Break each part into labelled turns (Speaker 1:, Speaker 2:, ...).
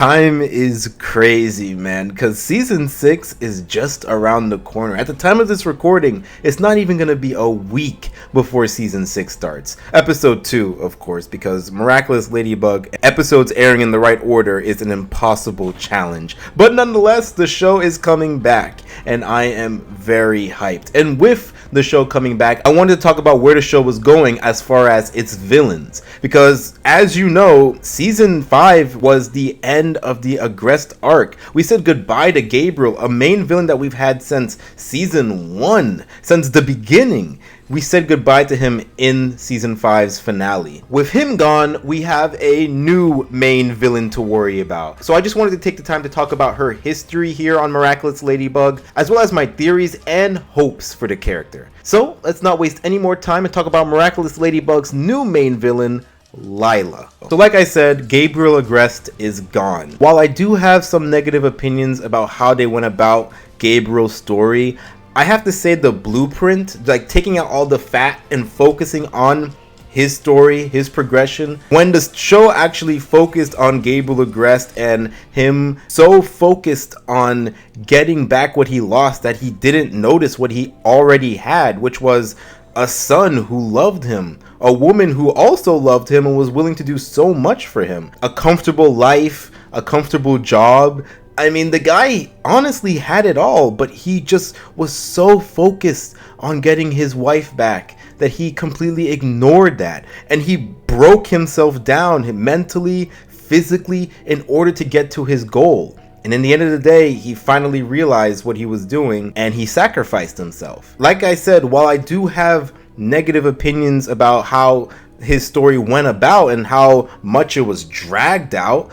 Speaker 1: Time is crazy, man, because season 6 is just around the corner. At the time of this recording, it's not even going to be a week before season 6 starts. Episode 2, of course, because Miraculous, Ladybug, episodes airing in the right order is an impossible challenge. But nonetheless, the show is coming back, and I am very hyped. And with the show coming back, I wanted to talk about where the show was going as far as its villains. Because, as you know, season 5 was the end of the Agreste arc. We said goodbye to Gabriel, a main villain that we've had since season 1, since the beginning. We said goodbye to him in season 5's finale. With him gone, we have a new main villain to worry about. So I just wanted to take the time to talk about her history here on Miraculous Ladybug, as well as my theories and hopes for the character. So let's not waste any more time and talk about Miraculous Ladybug's new main villain, Lila. So like I said, Gabriel Agreste is gone. While I do have some negative opinions about how they went about Gabriel's story, I have to say the blueprint, like taking out all the fat and focusing on his story, his progression. When the show actually focused on Gabriel Agreste and him so focused on getting back what he lost that he didn't notice what he already had, which was a son who loved him, a woman who also loved him and was willing to do so much for him, a comfortable life, a comfortable job. I mean, the guy honestly had it all, but he just was so focused on getting his wife back that he completely ignored that. And he broke himself down mentally, physically, in order to get to his goal. And in the end of the day, he finally realized what he was doing and he sacrificed himself. Like I said, while I do have negative opinions about how his story went about and how much it was dragged out,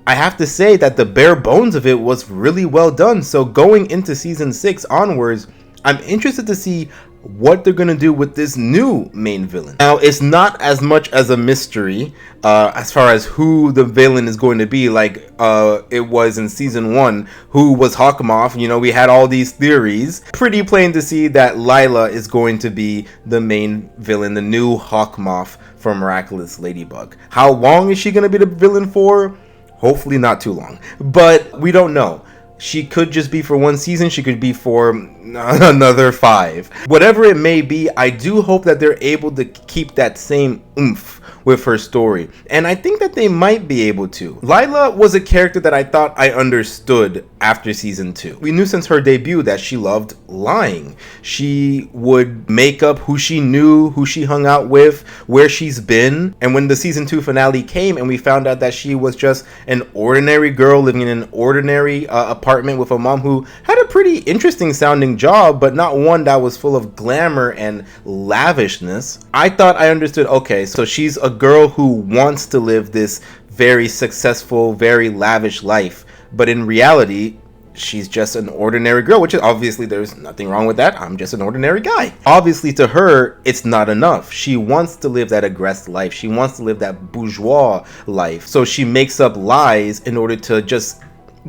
Speaker 1: I have to say that the bare bones of it was really well done. So going into season 6 onwards, I'm interested to see what they're going to do with this new main villain. Now, it's not as much as a mystery as far as who the villain is going to be, like it was in season 1, who was Hawkmoth. You know, we had all these theories. Pretty plain to see that Lila is going to be the main villain, the new Hawkmoth from Miraculous Ladybug. How long is she going to be the villain for? Hopefully not too long, but we don't know. She could just be for one season. She could be for another 5. Whatever it may be, I do hope that they're able to keep that same oomph with her story. And I think that they might be able to. Lila was a character that I thought I understood after season 2. We knew since her debut that she loved lying. She would make up who she knew, who she hung out with, where she's been. And when the season 2 finale came and we found out that she was just an ordinary girl living in an ordinary apartment with a mom who had a pretty interesting sounding job, but not one that was full of glamour and lavishness, I thought I understood, okay, so she's a girl who wants to live this very successful, very lavish life, but in reality, she's just an ordinary girl, which is obviously there's nothing wrong with that. I'm just an ordinary guy. Obviously to her, it's not enough. She wants to live that Agreste life. She wants to live that bourgeois life. So she makes up lies in order to just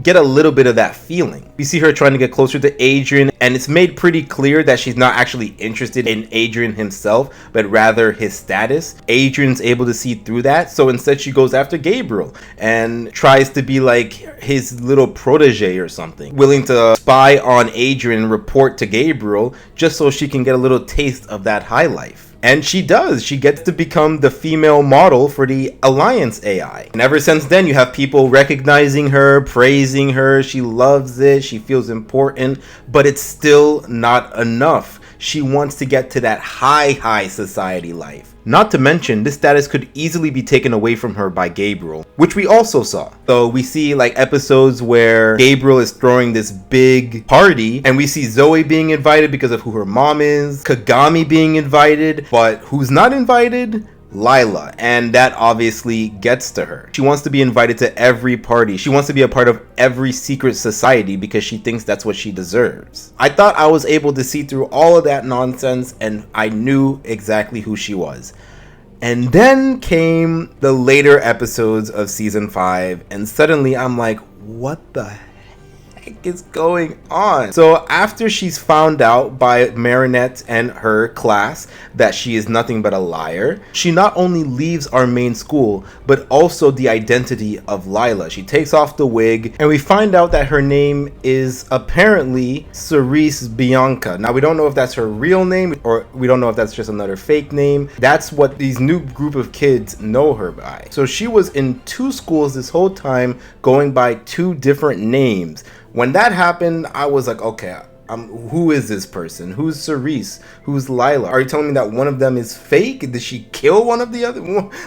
Speaker 1: get a little bit of that feeling. We see her trying to get closer to Adrian, and it's made pretty clear that she's not actually interested in Adrian himself, but rather his status. Adrian's able to see through that, so instead she goes after Gabriel and tries to be like his little protege or something, willing to spy on Adrian and report to Gabriel just so she can get a little taste of that high life. And she does. She gets to become the female model for the Alliance AI. And ever since then, you have people recognizing her, praising her. She loves it. She feels important. But it's still not enough. She wants to get to that high society life. Not to mention, this status could easily be taken away from her by Gabriel, which we also saw. So we see like episodes where Gabriel is throwing this big party and we see Zoe being invited because of who her mom is, Kagami being invited, but who's not invited? Lila, and that obviously gets to her. She wants to be invited to every party. She wants to be a part of every secret society because she thinks that's what she deserves. I thought I was able to see through all of that nonsense and I knew exactly who she was. And then came the later episodes of season 5 and suddenly I'm like, what the heck is going on? So after she's found out by Marinette and her class that she is nothing but a liar, she not only leaves our main school, but also the identity of Lila. She takes off the wig, and we find out that her name is apparently Cerise Bianca. Now, we don't know if that's her real name, or we don't know if that's just another fake name. That's what these new group of kids know her by. So she was in two schools this whole time, going by two different names. When that happened, I was like, okay, who is this person? Who's Cerise? Who's Lila? Are you telling me that one of them is fake? Did she kill one of the other?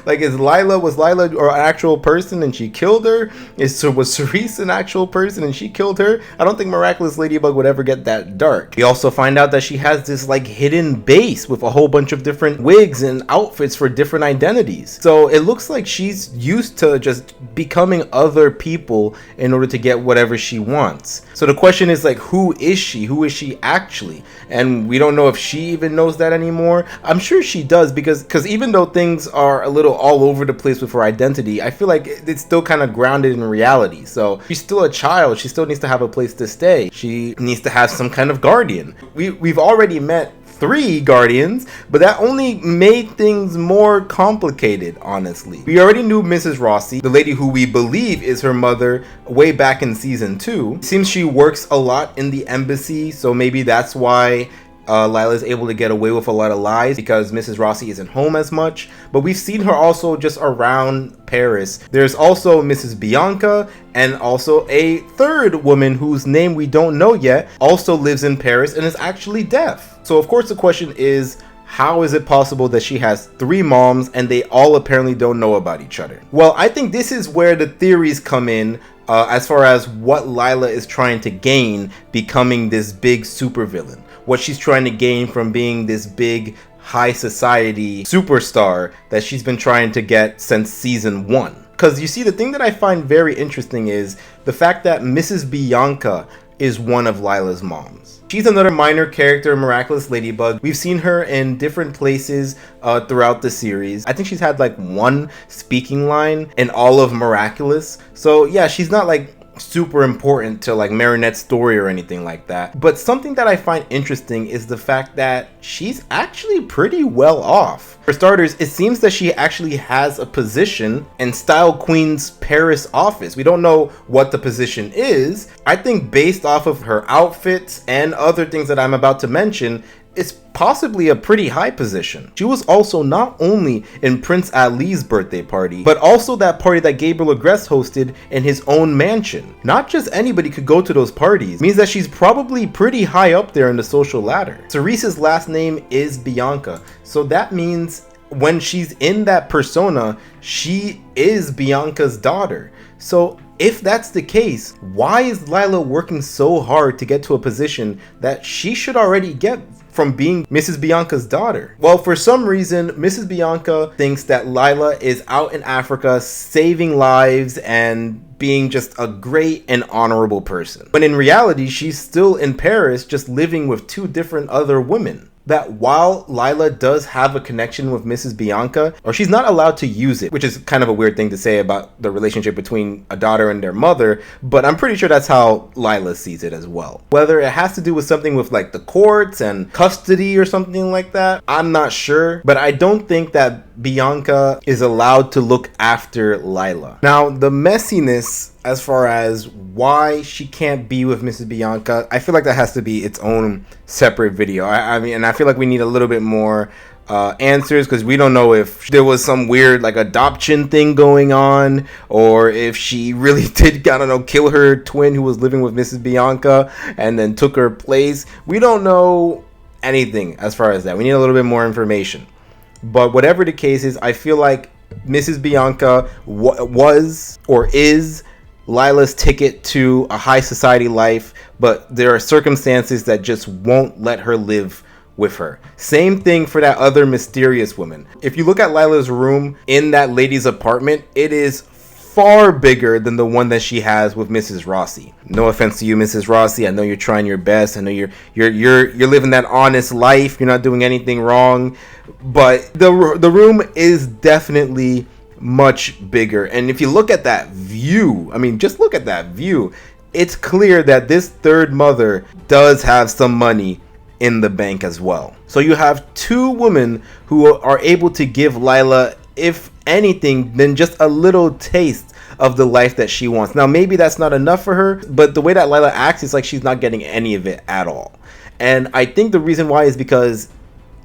Speaker 1: Like, was Lila or an actual person and she killed her? Was Cerise an actual person and she killed her? I don't think Miraculous Ladybug would ever get that dark. We also find out that she has this like hidden base with a whole bunch of different wigs and outfits for different identities. So it looks like she's used to just becoming other people in order to get whatever she wants. So the question is, like, who is she? Who is she actually? And we don't know if she even knows that anymore. I'm sure she does, because even though things are a little all over the place with her identity, I feel like it's still kind of grounded in reality. So she's still a child. She still needs to have a place to stay. She needs to have some kind of guardian. We've already met 3 guardians, but that only made things more complicated, honestly. We already knew Mrs. Rossi, the lady who we believe is her mother, way back in season 2. It seems she works a lot in the embassy, so maybe that's why Lila is able to get away with a lot of lies, because Mrs. Rossi isn't home as much. But we've seen her also just around Paris. There's also Mrs. Bianca, and also a third woman whose name we don't know yet, also lives in Paris and is actually deaf. So of course the question is, how is it possible that she has 3 moms and they all apparently don't know about each other? Well, I think this is where the theories come in, as far as what Lila is trying to gain becoming this big supervillain. What she's trying to gain from being this big high society superstar that she's been trying to get since season 1. Because you see, the thing that I find very interesting is the fact that Mrs. Bianca is one of Lila's moms. She's another minor character in Miraculous Ladybug. We've seen her in different places throughout the series. I think she's had like 1 speaking line in all of Miraculous. So yeah, she's not like super important to like Marinette's story or anything like that. But something that I find interesting is the fact that she's actually pretty well off. For starters, it seems that she actually has a position in Style Queen's Paris office. We don't know what the position is. I think based off of her outfits and other things that I'm about to mention, it's possibly a pretty high position. She was also not only in Prince Ali's birthday party, but also that party that Gabriel Agreste hosted in his own mansion. Not just anybody could go to those parties. It means that she's probably pretty high up there in the social ladder. Cerise's last name is Bianca, so that means when she's in that persona, she is Bianca's daughter. So if that's the case, why is Lila working so hard to get to a position that she should already get from being Mrs. Bianca's daughter? Well, for some reason, Mrs. Bianca thinks that Lila is out in Africa saving lives and being just a great and honorable person. When in reality, she's still in Paris just living with 2 different other women. That while Lila does have a connection with Mrs. Bianca, or she's not allowed to use it, which is kind of a weird thing to say about the relationship between a daughter and their mother, but I'm pretty sure that's how Lila sees it as well. Whether it has to do with something with like the courts and custody or something like that, I'm not sure, but I don't think that Bianca is allowed to look after Lila. Now, the messiness as far as why she can't be with Mrs. Bianca, I feel like that has to be its own separate video. I mean, and I feel like we need a little bit more answers, because we don't know if there was some weird like adoption thing going on, or if she really did, I don't know, kill her twin who was living with Mrs. Bianca and then took her place. We don't know anything as far as that. We need a little bit more information. But whatever the case is, I feel like Mrs. Bianca was or is Lila's ticket to a high society life, but there are circumstances that just won't let her live with her. Same thing for that other mysterious woman. If you look at Lila's room in that lady's apartment, it is far bigger than the one that she has with Mrs. Rossi. No offense to you, Mrs. Rossi. I know you're trying your best. I know you're living that honest life. You're not doing anything wrong. But the room is definitely much bigger. And if you look at that view, I mean, just look at that view. it's clear that this third mother does have some money in the bank as well. So you have two women who are able to give Lila, if anything, then just a little taste of the life that she wants. Now maybe that's not enough for her, but the way that Lila acts is like she's not getting any of it at all. And I think the reason why is because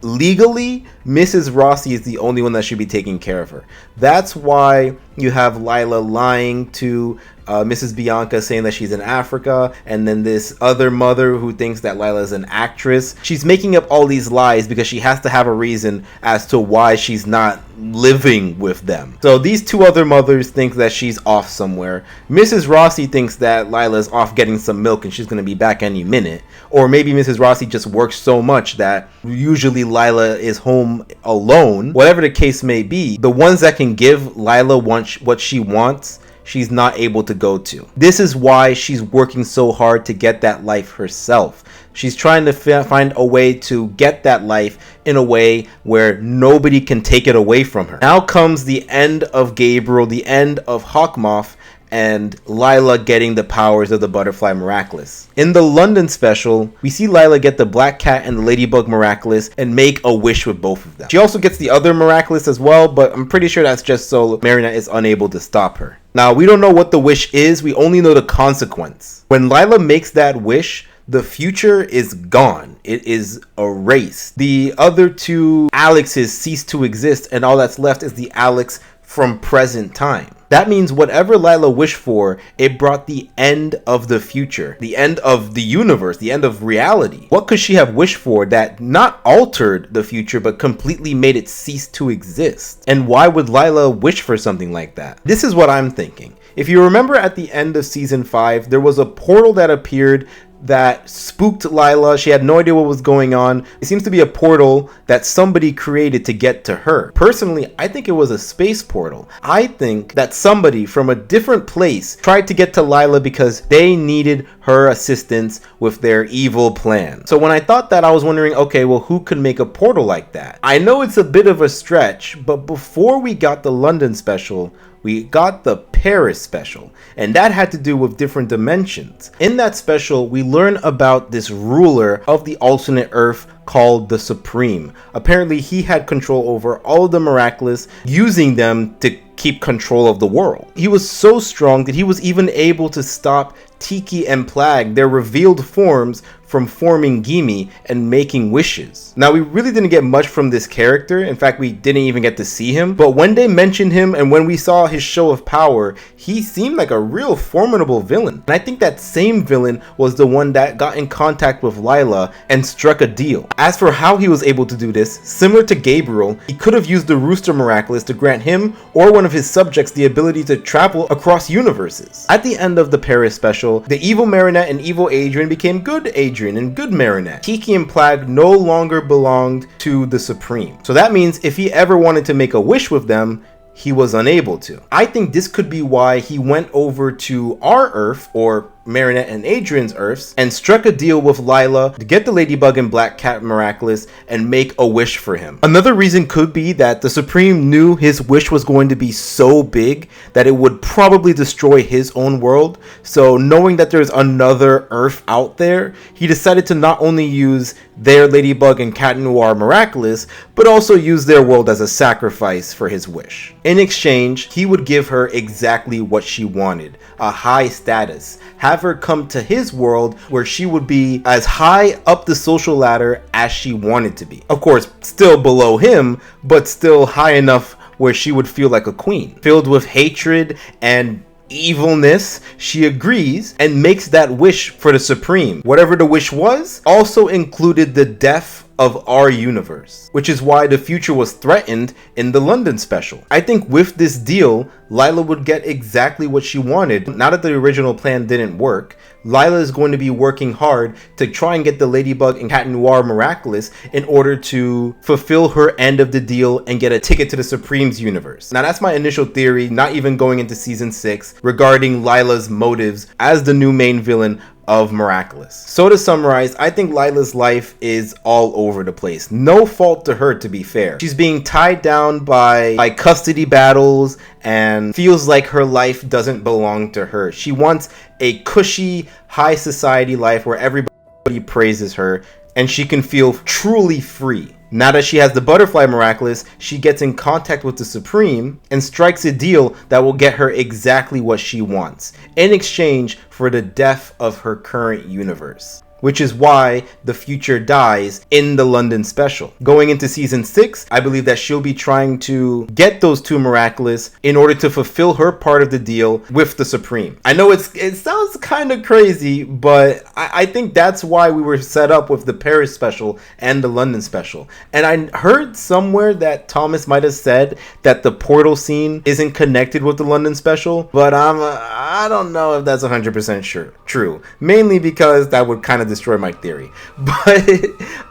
Speaker 1: legally, Mrs. Rossi is the only one that should be taking care of her. That's why you have Lila lying to Mrs. Bianca, saying that she's in Africa, and then this other mother who thinks that Lila is an actress. She's making up all these lies because she has to have a reason as to why she's not living with them. So these two other mothers think that she's off somewhere. Mrs. Rossi thinks that Lila's off getting some milk and she's going to be back any minute. Or maybe Mrs. Rossi just works so much that usually Lila is home alone. Whatever the case may be, the ones that can give Lila what she wants, she's not able to go to. This is why she's working so hard to get that life herself. She's trying to find a way to get that life in a way where nobody can take it away from her. Now comes the end of Gabriel, the end of Hawkmoth, and Lila getting the powers of the Butterfly Miraculous. In the London special, we see Lila get the Black Cat and the Ladybug Miraculous and make a wish with both of them. She also gets the other Miraculous as well, but I'm pretty sure that's just so Marinette is unable to stop her. Now, we don't know what the wish is, we only know the consequence. When Lila makes that wish, the future is gone. It is erased. The other two Alexes cease to exist, and all that's left is the Alex from present time. That means whatever Lila wished for, it brought the end of the future, the end of the universe, the end of reality. What could she have wished for that not altered the future, but completely made it cease to exist? And why would Lila wish for something like that? This is what I'm thinking. If you remember at the end of season 5, there was a portal that appeared that spooked Lila. She had no idea what was going on. It seems to be a portal that somebody created to get to her. Personally, I think it was a space portal. I think that somebody from a different place tried to get to Lila because they needed her assistance with their evil plan. So when I thought that, I was wondering, okay, well, who could make a portal like that? I know it's a bit of a stretch, but before we got the London special, we got the Paris special, and that had to do with different dimensions. In that special, we learn about this ruler of the alternate Earth called the Supreme. Apparently, he had control over all of the Miraculous, using them to keep control of the world. He was so strong that he was even able to stop Tiki and Plague, their revealed forms, from forming Gimme and making wishes. Now, we really didn't get much from this character. In fact, we didn't even get to see him. But when they mentioned him and when we saw his show of power, he seemed like a real formidable villain. And I think that same villain was the one that got in contact with Lila and struck a deal. As for how he was able to do this, similar to Gabriel, he could have used the Rooster Miraculous to grant him or one of his subjects the ability to travel across universes. At the end of the Paris special, the evil Marinette and evil Adrian became good Adrian and good Marinette. Tiki and Plague no longer belonged to the Supreme. So that means if he ever wanted to make a wish with them, he was unable to. I think this could be why he went over to our Earth, or Marinette and Adrian's Earths, and struck a deal with Lila to get the Ladybug and Black Cat Miraculous and make a wish for him. Another reason could be that the Supreme knew his wish was going to be so big that it would probably destroy his own world. So knowing that there's another Earth out there, he decided to not only use their Ladybug and Cat Noir Miraculous, but also use their world as a sacrifice for his wish. In exchange, he would give her exactly what she wanted, a high status, have her come to his world where she would be as high up the social ladder as she wanted to be. Of course, still below him, but still high enough where she would feel like a queen. Filled with hatred and evilness, she agrees and makes that wish for the Supreme. Whatever the wish was also included the death of our universe, which is why the future was threatened in the London special. I think with this deal, Lila would get exactly what she wanted. Now that the original plan didn't work, Lila is going to be working hard to try and get the Ladybug and Cat Noir Miraculous in order to fulfill her end of the deal and get a ticket to the Supreme's universe. Now that's my initial theory, not even going into season 6, regarding Lila's motives as the new main villain of Miraculous. So to summarize, I think Lila's life is all over the place. No fault to her, to be fair. She's being tied down by custody battles and feels like her life doesn't belong to her. She wants a cushy, high society life where everybody praises her and she can feel truly free. Now that she has the butterfly Miraculous, she gets in contact with the Supreme and strikes a deal that will get her exactly what she wants, in exchange for the death of her current universe. Which is why the future dies in the London special. Going into season 6, I believe that she'll be trying to get those 2 Miraculous in order to fulfill her part of the deal with the Supreme. I know it sounds kind of crazy, but I think that's why we were set up with the Paris special and the London special. And I heard somewhere that Thomas might have said that the portal scene isn't connected with the London special, but I don't know if that's 100% true. Mainly because that would kind of destroy my theory, but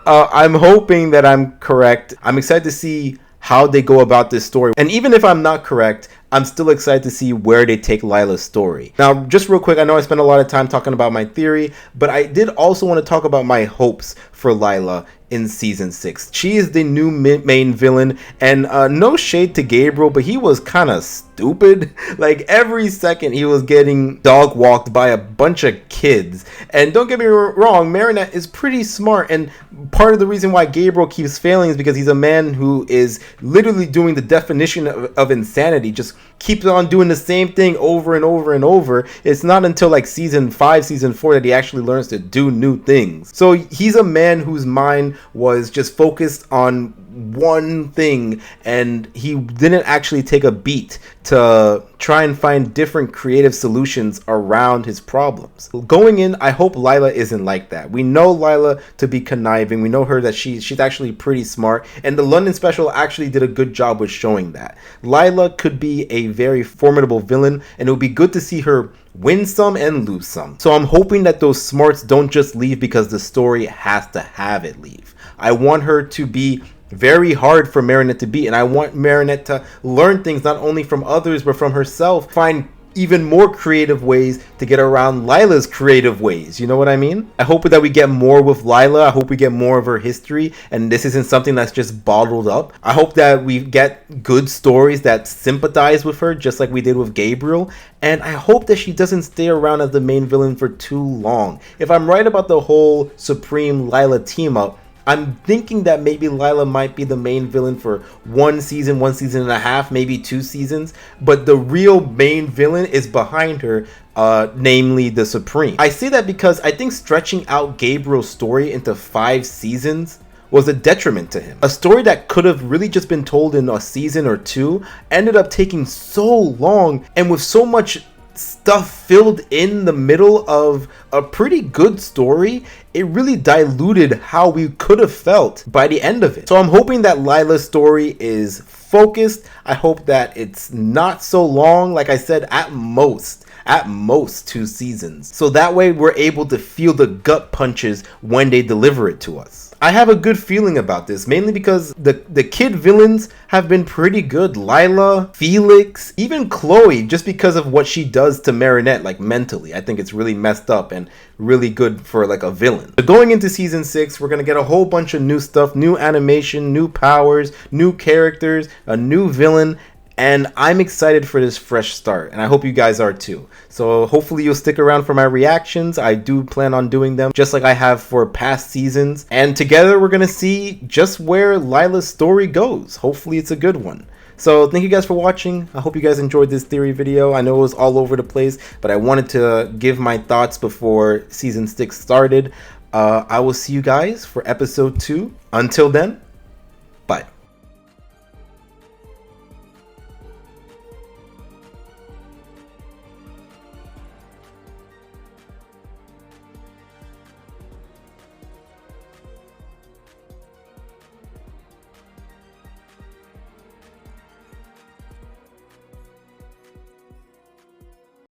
Speaker 1: I'm hoping that I'm correct. I'm excited to see how they go about this story, and even if I'm not correct, I'm still excited to see where they take Lila's story. Now, just real quick, I know I spent a lot of time talking about my theory, but I did also want to talk about my hopes for Lila in season 6. She is the new main villain, and no shade to Gabriel, but he was kind of stupid. Like, every second he was getting dog walked by a bunch of kids. And don't get me wrong, Marinette is pretty smart, and part of the reason why Gabriel keeps failing is because he's a man who is literally doing the definition of insanity, just keeps on doing the same thing over and over and over. It's not until like season 5, season 4 that he actually learns to do new things. So he's a man whose mind was just focused on one thing, and he didn't actually take a beat to try and find different creative solutions around his problems. Going in, I hope Lila isn't like that. We know Lila to be conniving. We know her that she's actually pretty smart, and the London special actually did a good job with showing that. Lila could be a very formidable villain, and it would be good to see her win some and lose some. So I'm hoping that those smarts don't just leave because the story has to have it leave. I want her to be very hard for Marinette to beat, and I want Marinette to learn things not only from others but from herself, find even more creative ways to get around Lila's creative ways. You know what I mean? I hope that we get more with Lila. I hope we get more of her history, and this isn't something that's just bottled up. I hope that we get good stories that sympathize with her, just like we did with Gabriel, and I hope that she doesn't stay around as the main villain for too long. If I'm right about the whole Supreme Lila team up, I'm thinking that maybe Lila might be the main villain for 1 season and a half, maybe 2 seasons. But the real main villain is behind her, namely the Supreme. I say that because I think stretching out Gabriel's story into 5 seasons was a detriment to him. A story that could have really just been told in a season or 2 ended up taking so long, and with so much stuff filled in the middle of a pretty good story, it really diluted how we could have felt by the end of it. So I'm hoping that Lila's story is focused. I hope that it's not so long. Like I said, at most 2 seasons. So that way we're able to feel the gut punches when they deliver it to us. I have a good feeling about this, mainly because the kid villains have been pretty good. Lila, Felix, even Chloe, just because of what she does to Marinette, like mentally. I think it's really messed up and really good for like a villain. But going into season 6, we're gonna get a whole bunch of new stuff, new animation, new powers, new characters, a new villain, and I'm excited for this fresh start, and I hope you guys are too. So hopefully you'll stick around for my reactions. I do plan on doing them just like I have for past seasons, and together we're gonna see just where Lila's story goes. Hopefully it's a good one. So thank you guys for watching. I hope you guys enjoyed this theory video. I know it was all over the place, but I wanted to give my thoughts before season 6 started. I will see you guys for episode 2. Until then,